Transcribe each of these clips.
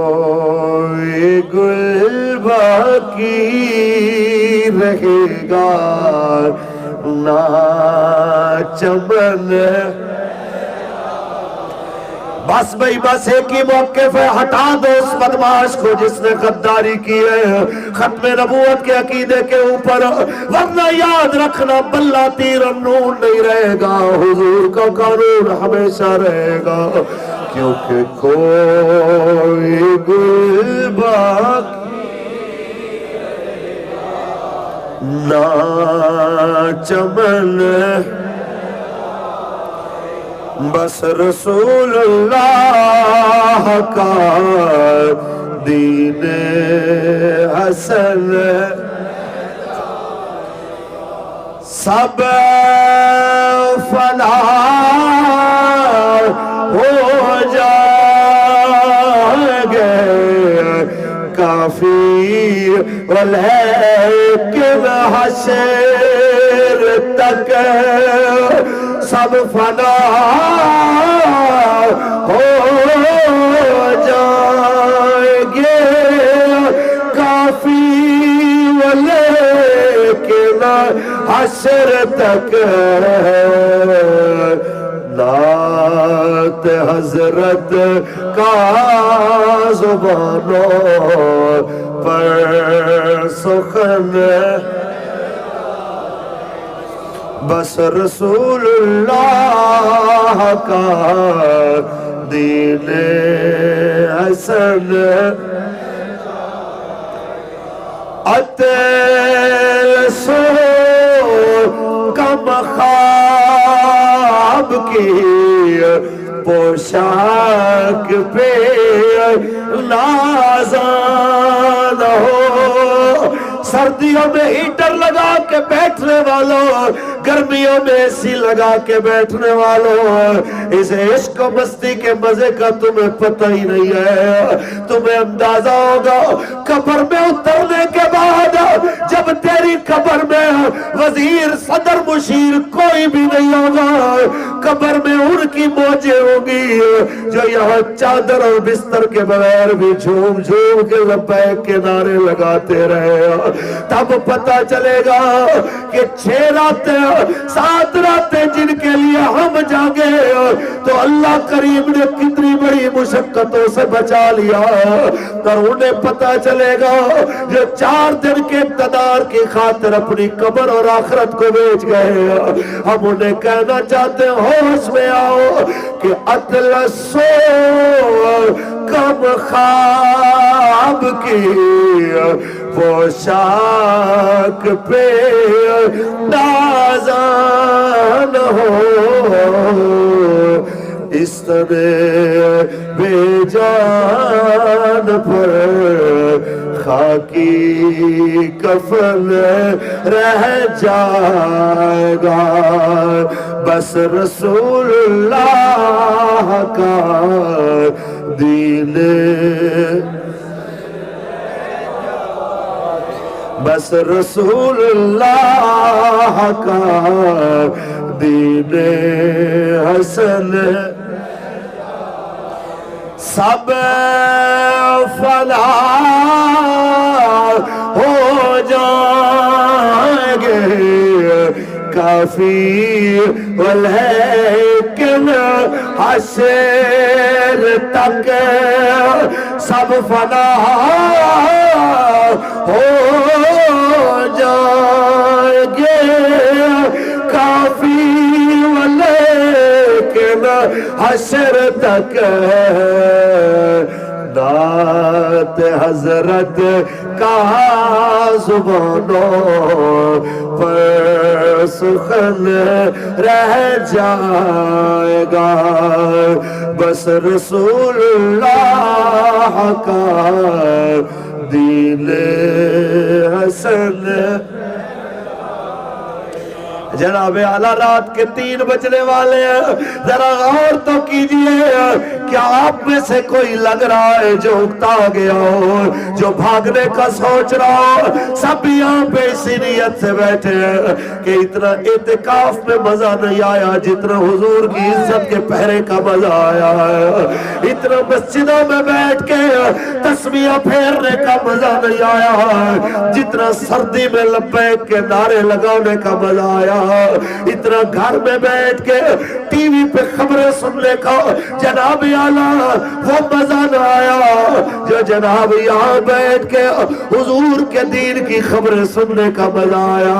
کوئی گل باقی رہے گا نہ چمن. بس بھئی بس ایک ہی موقف ہے، ہٹا دو اس بدماش کو جس نے غداری کی ہے ختم نبوت کے عقیدے کے اوپر، ورنہ یاد رکھنا بلہ تیر نون نہیں رہے گا، حضور کا قانون ہمیشہ رہے گا. کیونکہ کوئی گل باقی نہ چمن، بس رسول اللہ کا دین حسن. سب فلاح ہو جائیں گے کافی ولیکن حشر تک سب فنا ہو جائیں گے کافی ولیکن حشر تک نعت حضرت کا زبانوں پر سخن، بس رسول اللہ کا دین حسن. اتل سو کم خواب کی پوشاک پہ نازان ہو، سردیوں میں ہیٹر لگا کے بیٹھنے والوں، گرمیوں میں اسی لگا کے بیٹھنے والوں، اس عشق و مستی کے مزے کا تمہیں پتہ ہی نہیں ہے. تمہیں اندازہ ہوگا قبر میں اترنے کے بعد جب تیری قبر میں وزیر صدر مشیر کوئی بھی نہیں ہوگا، قبر میں ان کی موجیں ہوگی جو یہاں چادر اور بستر کے بغیر بھی جھوم جھوم کے لبیک کے نعرے لگاتے رہے. تب پتہ چلے گا کہ 6 راتیں 7 راتیں جن کے لیے ہم جاگے تو اللہ کریم نے کتنی بڑی مشقتوں سے بچا لیا، اور انہیں پتہ چلے گا جو 4 دن کے اقتدار کی خاطر اپنی قبر اور آخرت کو بیچ گئے. ہم انہیں کہنا چاہتے ہیں ہوش میں آؤ کہ اطلسو کم خواب کی پوشاک پہ نازان ہو، اس طرح بے جان پر خاکی کفن رہ جائے گا، بس رسول اللہ کا دین، بس رسول اللہ کا دین حسن. سب فلاح ہو جائیں گے کافی ولیکن حشر تک سب فلاح ہو جائیں گے کافی ولیکن حشر تک نعت حضرت کا زبانوں پر سخن رہ جائے گا، بس رسول اللہ کا دین حسن. جناب اعلیٰ رات کے 3 بجنے والے ہیں، ذرا غور تو کیجئے کیا آپ میں سے کوئی لگ رہا ہے جو اکتا گیا ہو، جو بھاگنے کا سوچ رہا ہو؟ سب یہاں پہ اسی نیت سے بیٹھے ہیں کہ اتنا اعتکاف میں مزہ نہیں آیا جتنا حضور کی عزت کے پہرے کا مزہ آیا ہے، اتنا مسجدوں میں بیٹھ کے تسبیح پھیرنے کا مزہ نہیں آیا ہے جتنا سردی میں لبیک کے نعرے لگانے کا مزہ آیا ہے، اتنا گھر میں بیٹھ کے ٹی وی پہ خبریں سننے کا جناب اعلیٰ وہ مزہ نہ آیا جو جناب یہاں بیٹھ کے حضور کے دین کی خبریں سننے کا مزہ آیا۔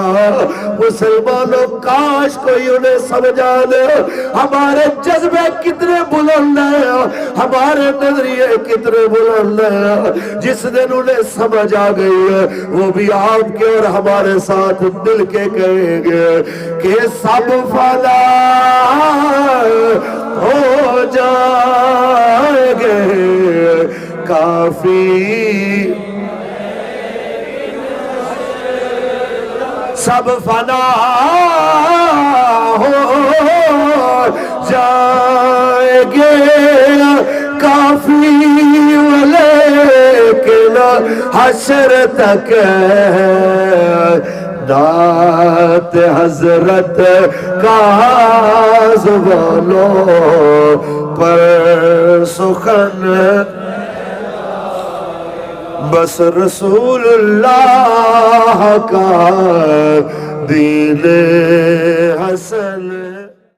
مسلمانوں کاش کوئی انہیں سمجھا دے ہمارے جذبے کتنے بلند ہیں، ہمارے نظریے کتنے بلند ہیں۔ جس دن انہیں سمجھ آ گئی ہے وہ بھی آپ کے اور ہمارے ساتھ مل کے کہیں گے کہ سب فنا ہو جائیں گے کافی، سب فنا ہو جائیں گے کافی، لیکن حشر تک دات حضرت کا زبانوں پر سخن بس رسول اللہ کا دین حسن